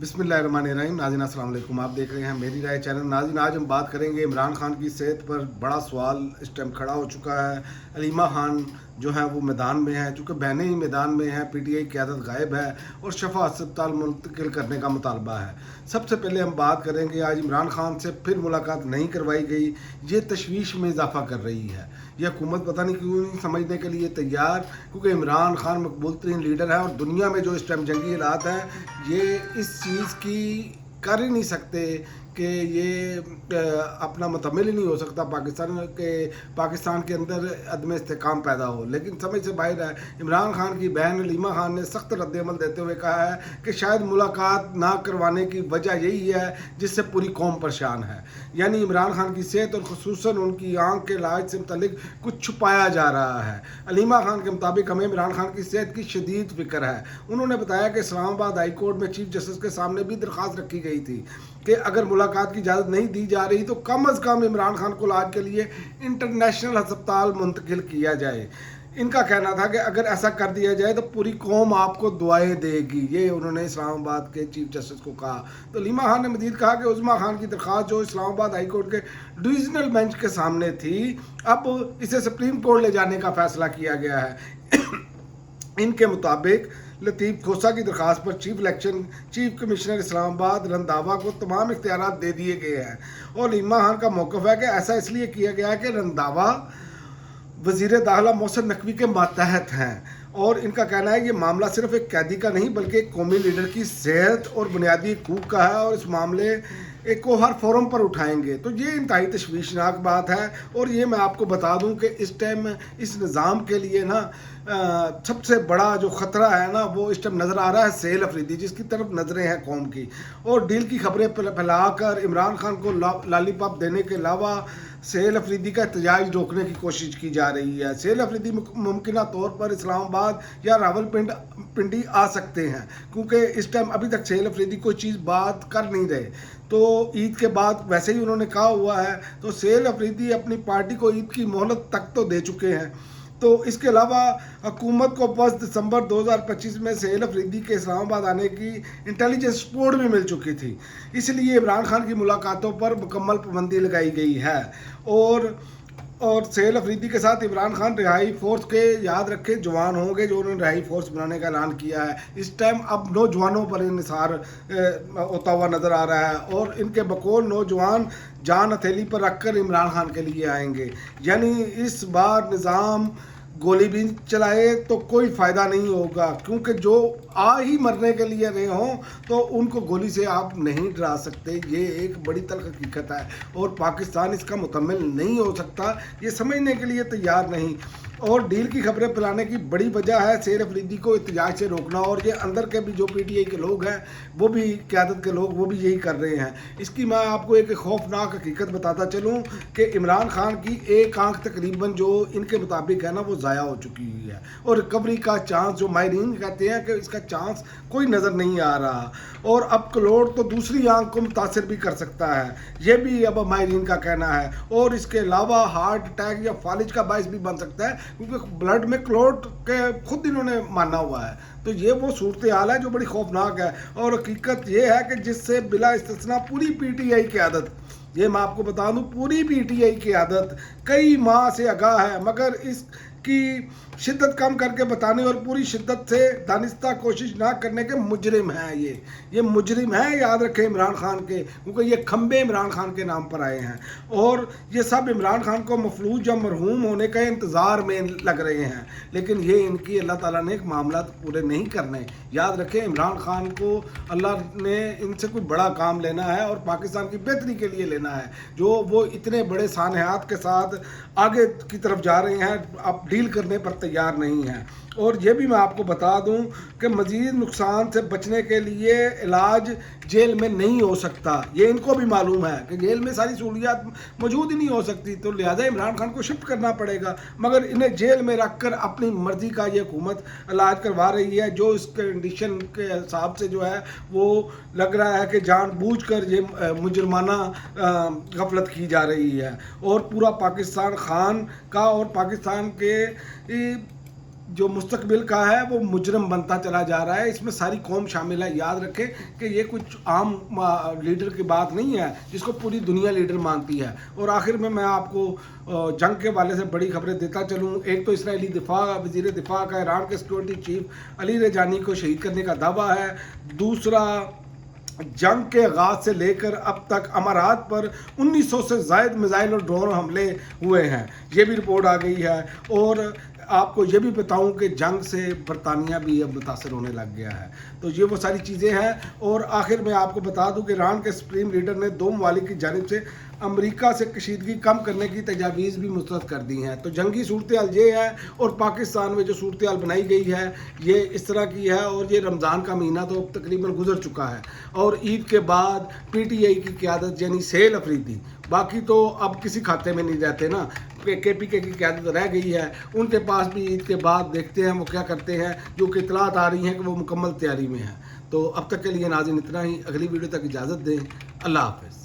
बिस्मिल्लाहिर्रहमानिर्रहीम। नाज़रीन अस्सलाम वालेकुम। आप देख रहे हैं मेरी राय चैनल। नाज़रीन आज हम बात करेंगे इमरान खान की सेहत पर। बड़ा सवाल इस टाइम खड़ा हो चुका है। अलीमा खान जो है वो मैदान में है, चूँकि बहनें ही मैदान में हैं, पीटीआई क़यादत गायब है और शफा अस्पताल मुंतकिल करने का मुतालबा है। सबसे पहले हम बात करेंगे आज इमरान खान से फिर मुलाकात नहीं करवाई गई, ये तशवीश में इजाफा कर रही है। ये हुकूमत पता नहीं क्यों नहीं समझने के लिए तैयार, क्योंकि इमरान खान मकबूल तरीन लीडर है और दुनिया में जो इस टाइम जंगी हालात हैं, ये इस चीज़ की कर ही नहीं सकते कि ये अपना मुतमिल ही नहीं हो सकता पाकिस्तान के अंदर अदम इस्तेकाम पैदा हो। लेकिन समझ से बाहर है। इमरान खान की बहन अलीमा खान ने सख्त रद्दअमल देते हुए कहा है कि शायद मुलाकात ना करवाने की वजह यही है जिससे पूरी कौम परेशान है, यानी इमरान खान की सेहत और खुसूसन उनकी आँख के इलाज से मुतल्लिक कुछ छुपाया जा रहा है। अलीमा खान के मुताबिक हमें इमरान खान की सेहत की शदीद फिक्र है। उन्होंने बताया कि इस्लामाबाद हाई कोर्ट में चीफ जस्टिस के सामने भी दरख्वास्त रखी गई थी कि अगर मुलाकात की इजाज़त नहीं दी जा रही तो कम अज़ कम इमरान खान को इलाज के लिए इंटरनेशनल अस्पताल मुंतकिल किया जाए। इनका कहना था कि अगर ऐसा कर दिया जाए तो पूरी कौम आपको दुआएं देगी, ये उन्होंने इस्लामाबाद के चीफ जस्टिस को कहा। तो अलीमा खान ने मज़ीद कहा कि उज़्मा खान की दरख्वास्त जो इस्लामाबाद हाई कोर्ट के डिवीज़नल बेंच के सामने थी, अब इसे सुप्रीम कोर्ट ले जाने का फैसला किया गया है। इनके मुताबिक लतीफ़ खोसा की दरख्वास्त पर चीफ कमिश्नर इस्लामाबाद रंधावा को तमाम इख्तियारात दे दिए गए हैं और अलीमा खान का मौक़िफ़ है कि ऐसा इसलिए किया गया है कि रंधावा वज़ीर दाखिला मोहसिन नकवी के मातहत हैं और इनका कहना है ये मामला सिर्फ एक कैदी का नहीं बल्कि एक कौमी लीडर की सेहत और बुनियादी हकूक़ का है और इस मामले एक को हर फोरम पर उठाएंगे। तो ये इंतहाई तशवीशनाक बात है और ये मैं आपको बता दूं कि इस टाइम इस निज़ाम के लिए ना सबसे बड़ा जो ख़तरा है ना वो इस टाइम नज़र आ रहा है सेल अफरीदी, जिसकी तरफ नज़रें हैं कौम की, और डील की खबरें फैलाकर इमरान खान को लालीपॉप देने के अलावा सेल अफरीदी का एहतजाज रोकने की कोशिश की जा रही है। सेल अफरीदी मुमकिन तौर पर इस्लामाबाद या रावलपिंडी आ सकते हैं, क्योंकि इस टाइम अभी तक सेल अफरीदी कोई चीज़ बात कर नहीं रहे। तो ईद के बाद वैसे ही उन्होंने कहा हुआ है, तो सेल अफरीदी अपनी पार्टी को ईद की मोहलत तक तो दे चुके हैं। तो इसके अलावा हुकूमत को 5 दिसंबर 2025 में सेल अफरीदी के इस्लामाबाद आने की इंटेलिजेंस रिपोर्ट भी मिल चुकी थी, इसलिए इमरान खान की मुलाकातों पर मुकम्मल पाबंदी लगाई गई है। और सेल अफरीदी के साथ इमरान खान रिहाई फोर्स के याद रखे जवान होंगे जो उन्होंने रिहाई फोर्स बनाने का ऐलान किया है। इस टाइम अब नौजवानों पर इन्हिसार होता हुआ नज़र आ रहा है और इनके बकौल नौजवान जान हथेली पर रखकर इमरान खान के लिए आएंगे, यानी इस बार निज़ाम गोली भी चलाए तो कोई फ़ायदा नहीं होगा, क्योंकि जो आ ही मरने के लिए रहे हों तो उनको गोली से आप नहीं डरा सकते। ये एक बड़ी तल्ख़ हकीकत है और पाकिस्तान इसका मुकम्मल नहीं हो सकता, ये समझने के लिए तैयार नहीं। और डील की खबरें फैलाने की बड़ी वजह है सेल अफरीदी को एहतजाज से रोकना, और ये अंदर के भी जो पीटीआई के लोग हैं वो भी क़यादत के लोग वो भी यही कर रहे हैं। इसकी मैं आपको एक खौफनाक हकीकत बताता चलूँ कि इमरान खान की एक आंख तकरीबन जो इनके मुताबिक है ना वो ज़ाया हो चुकी हुई है और रिकवरी का चांस जो माहिरीन कहते हैं कि इसका चांस कोई नज़र नहीं आ रहा, और अब क्लोट तो दूसरी आंख को मुतासर भी कर सकता है, ये भी अब माहिरीन का कहना है। और इसके अलावा हार्ट अटैक या फालिज का बायस भी बन सकता है, क्योंकि ब्लड में क्लोट के खुद इन्होंने माना हुआ है। तो ये वो सूरत हाल है जो बड़ी खौफनाक है और हकीकत ये है कि जिससे बिला इस्तिस्ना पूरी पीटीआई की आदत, ये मैं आपको बता दूं, पूरी पीटीआई की आदत कई माह से आगाह है, मगर इसकी शिद्दत कम करके बताने और पूरी शिद्दत से दानिस्ता कोशिश ना करने के मुजरिम हैं। ये मुजरिम हैं, याद रखें इमरान खान के, क्योंकि ये खंबे इमरान खान के नाम पर आए हैं और ये सब इमरान खान को मफलूज या मरहूम होने का इंतज़ार में लग रहे हैं। लेकिन ये इनकी अल्लाह ताला ने एक मामला पूरे नहीं करने। याद रखें इमरान खान को अल्लाह ने इनसे कोई बड़ा काम लेना है और पाकिस्तान की बेहतरी के लिए लेना है, जो वो इतने बड़े सानहात के साथ आगे की तरफ जा रहे हैं, अब डील करने पर तैयार नहीं है। और ये भी मैं आपको बता दूं कि मज़ीद नुकसान से बचने के लिए इलाज जेल में नहीं हो सकता, ये इनको भी मालूम है कि जेल में सारी सहूलियात मौजूद ही नहीं हो सकती, तो लिहाजा इमरान खान को शिफ्ट करना पड़ेगा। मगर इन्हें जेल में रख कर अपनी मर्ज़ी का ये हुकूमत इलाज करवा रही है, जो इस कंडीशन के हिसाब से जो है वो लग रहा है कि जानबूझकर ये मुजरमाना गफलत की जा रही है। और पूरा पाकिस्तान खान का और पाकिस्तान के जो मुस्तकबिल का है वो मुजरम बनता चला जा रहा है। इसमें सारी कौम शामिल है। याद रखें कि ये कुछ आम लीडर की बात नहीं है जिसको पूरी दुनिया लीडर मानती है। और आखिर में मैं आपको जंग के वाले से बड़ी खबरें देता चलूँ। एक तो इसराइली वज़ीर दिफा का ईरान के सिक्योरिटी चीफ अली रेजानी को शहीद करने का दावा है। दूसरा, जंग के आगाज से लेकर अब तक अमारात पर 1900 से ज़ायद मिसाइल और ड्रोन हमले हुए हैं, ये भी रिपोर्ट आ गई है। और आपको ये भी बताऊं कि जंग से बरतानिया भी अब मुतासर होने लग गया है। तो ये वो सारी चीज़ें हैं। और आखिर में आपको बता दूं कि ईरान के सुप्रीम लीडर ने दो ममालिक की जानिब से अमेरिका से कशीदगी कम करने की तजावीज़ भी मुस्तरद कर दी हैं। तो जंगी सूरत हाल ये है और पाकिस्तान में जो सूरत हाल बनाई गई है ये इस तरह की है। और ये रमज़ान का महीना तो अब तकरीबन गुजर चुका है और ईद के बाद PTI की क़यादत यानी सेल अफरीदी, बाकी तो अब किसी खाते में नहीं रहते ना, KPK की क़यादत रह गई है। उनके पास भी ईद के बाद देखते हैं वो क्या करते हैं, जो कि इतलात आ रही हैं कि वो मुकम्मल तैयारी में है। तो अब तक के लिए नाज़रीन इतना ही। अगली वीडियो तक इजाज़त दें। अल्लाह हाफ़िज़।